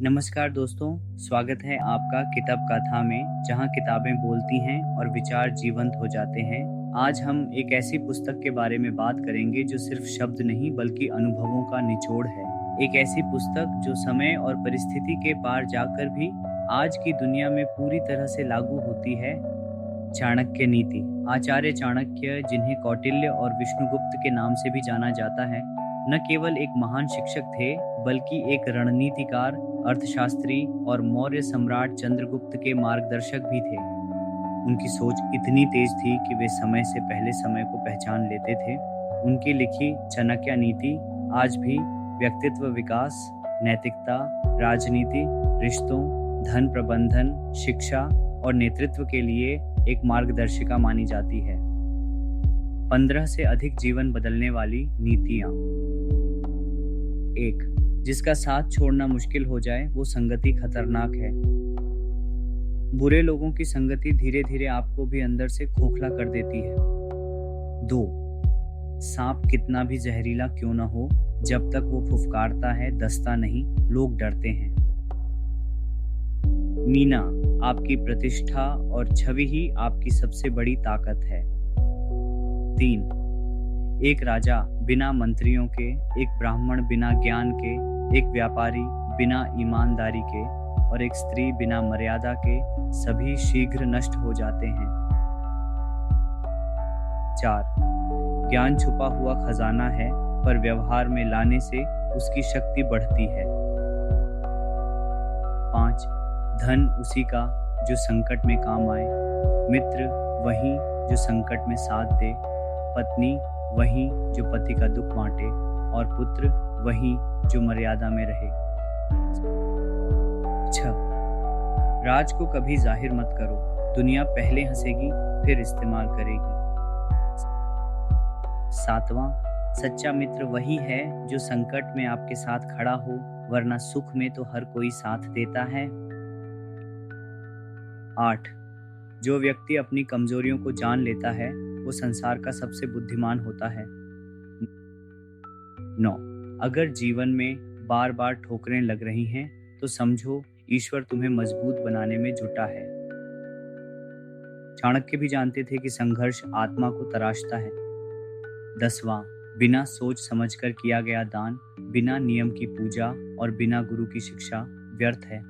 नमस्कार दोस्तों, स्वागत है आपका किताब कथा में, जहां किताबें बोलती हैं और विचार जीवंत हो जाते हैं। आज हम एक ऐसी पुस्तक के बारे में बात करेंगे जो सिर्फ शब्द नहीं बल्कि अनुभवों का निचोड़ है। एक ऐसी पुस्तक जो समय और परिस्थिति के पार जाकर भी आज की दुनिया में पूरी तरह से लागू होती है। चाणक्य नीति। आचार्य चाणक्य, जिन्हें कौटिल्य और विष्णुगुप्त के नाम से भी जाना जाता है, न केवल एक महान शिक्षक थे बल्कि एक रणनीतिकार, अर्थशास्त्री और मौर्य सम्राट चंद्रगुप्त के मार्गदर्शक भी थे। उनकी सोच इतनी तेज थी कि वे समय से पहले समय को पहचान लेते थे। उनकी लिखी चाणक्य नीति आज भी व्यक्तित्व विकास, नैतिकता, राजनीति, रिश्तों, धन प्रबंधन, शिक्षा और नेतृत्व के लिए एक मार्गदर्शिका मानी जाती है। 15 से अधिक जीवन बदलने वाली नीतियां। 1. जिसका साथ छोड़ना मुश्किल हो जाए वो संगति खतरनाक है। बुरे लोगों की संगति धीरे धीरे आपको भी अंदर से खोखला कर देती है। 2. सांप कितना भी जहरीला क्यों न हो, जब तक वो फुफकारता है डसता नहीं, लोग डरते हैं। मीना, आपकी प्रतिष्ठा और छवि ही आपकी सबसे बड़ी ताकत है। 3. एक राजा बिना मंत्रियों के, एक ब्राह्मण बिना ज्ञान के, एक व्यापारी बिना ईमानदारी के और एक स्त्री बिना मर्यादा के, सभी शीघ्र नष्ट हो जाते हैं। 4. ज्ञान छुपा हुआ खजाना है, पर व्यवहार में लाने से उसकी शक्ति बढ़ती है। 5. धन उसी का जो संकट में काम आए, मित्र वही जो संकट में साथ दे, पत्नी वही जो पति का दुख बांटे और पुत्र वही जो मर्यादा में रहे। 6. राज को कभी जाहिर मत करो, दुनिया पहले हंसेगी फिर इस्तेमाल करेगी। 7वां, सच्चा मित्र वही है जो संकट में आपके साथ खड़ा हो, वरना सुख में तो हर कोई साथ देता है। 8. जो व्यक्ति अपनी कमजोरियों को जान लेता है वो संसार का सबसे बुद्धिमान होता है। 9. अगर जीवन में बार बार ठोकरें लग रही हैं तो समझो ईश्वर तुम्हें मजबूत बनाने में जुटा है। चाणक्य भी जानते थे कि संघर्ष आत्मा को तराशता है। 10वां, बिना सोच समझकर किया गया दान, बिना नियम की पूजा और बिना गुरु की शिक्षा व्यर्थ है।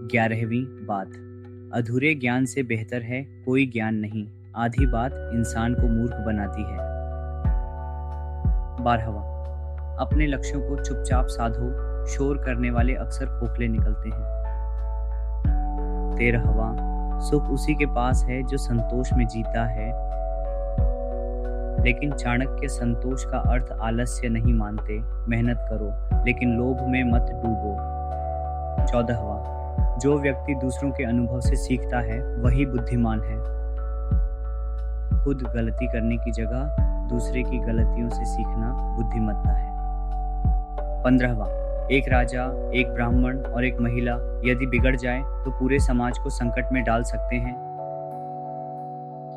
11वीं बात, अधूरे ज्ञान से बेहतर है कोई ज्ञान नहीं, आधी बात इंसान को मूर्ख बनाती है। 12वां, अपने लक्ष्यों को चुपचाप साधो, शोर करने वाले अक्सर खोखले निकलते हैं। 13वां, सुख उसी के पास है जो संतोष में जीता है। लेकिन चाणक्य संतोष का अर्थ आलस्य नहीं मानते, मेहनत करो लेकिन लोभ में मत डूबो। 14वां, जो व्यक्ति दूसरों के अनुभव से सीखता है वही बुद्धिमान है। खुद गलती करने की जगह दूसरे की गलतियों से सीखना बुद्धिमत्ता है। 15वां, एक राजा, एक ब्राह्मण और एक महिला यदि बिगड़ जाए तो पूरे समाज को संकट में डाल सकते हैं।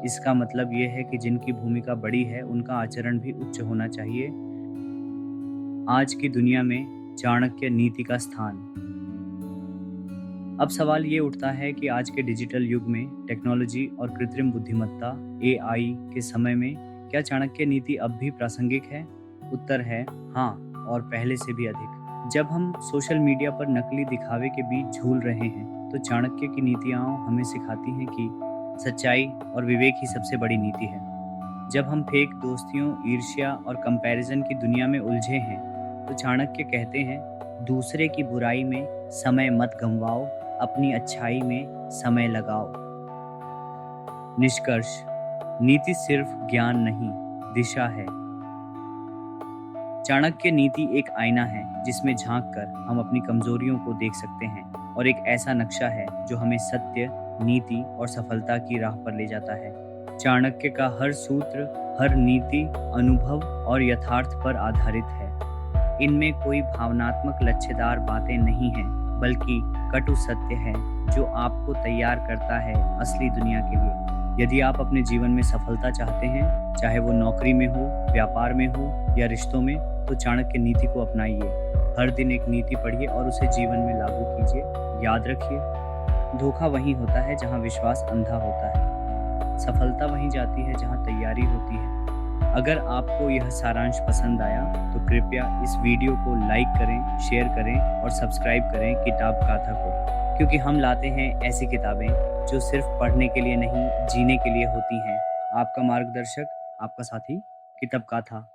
इसका मतलब यह है कि जिनकी भूमिका बड़ी है उनका आचरण भी उच्च होना चाहिए। आज की दुनिया में चाणक्य नीति का स्थान। अब सवाल ये उठता है कि आज के डिजिटल युग में टेक्नोलॉजी और कृत्रिम बुद्धिमत्ता AI के समय में क्या चाणक्य नीति अब भी प्रासंगिक है? उत्तर है हाँ, और पहले से भी अधिक। जब हम सोशल मीडिया पर नकली दिखावे के बीच झूल रहे हैं तो चाणक्य की नीतियाँ हमें सिखाती हैं कि सच्चाई और विवेक ही सबसे बड़ी नीति है। जब हम फेक दोस्तियों, ईर्ष्या और कंपैरिजन की दुनिया में उलझे हैं तो चाणक्य कहते हैं, दूसरे की बुराई में समय मत गंवाओ, अपनी अच्छाई में समय लगाओ। निष्कर्ष, नीति सिर्फ ज्ञान नहीं, दिशा है। चाणक्य नीति एक आईना है जिसमें झांककर हम अपनी कमजोरियों को देख सकते हैं और एक ऐसा नक्शा है जो हमें सत्य, नीति और सफलता की राह पर ले जाता है। चाणक्य का हर सूत्र, हर नीति अनुभव और यथार्थ पर आधारित है। इनमें कोई भावनात्मक लच्छेदार बातें नहीं हैं, बल्कि कटु सत्य है जो आपको तैयार करता है असली दुनिया के लिए। यदि आप अपने जीवन में सफलता चाहते हैं, चाहे वो नौकरी में हो, व्यापार में हो या रिश्तों में, तो चाणक्य नीति को अपनाइए। हर दिन एक नीति पढ़िए और उसे जीवन में लागू कीजिए। याद रखिए, धोखा वहीं होता है जहां विश्वास अंधा होता है। सफलता वहीं जाती है जहां तैयारी होती है। अगर आपको यह सारांश पसंद आया तो कृपया इस वीडियो को लाइक करें, शेयर करें और सब्सक्राइब करें किताब गाथा को, क्योंकि हम लाते हैं ऐसी किताबें जो सिर्फ पढ़ने के लिए नहीं, जीने के लिए होती हैं। आपका मार्गदर्शक, आपका साथी, किताब गाथा।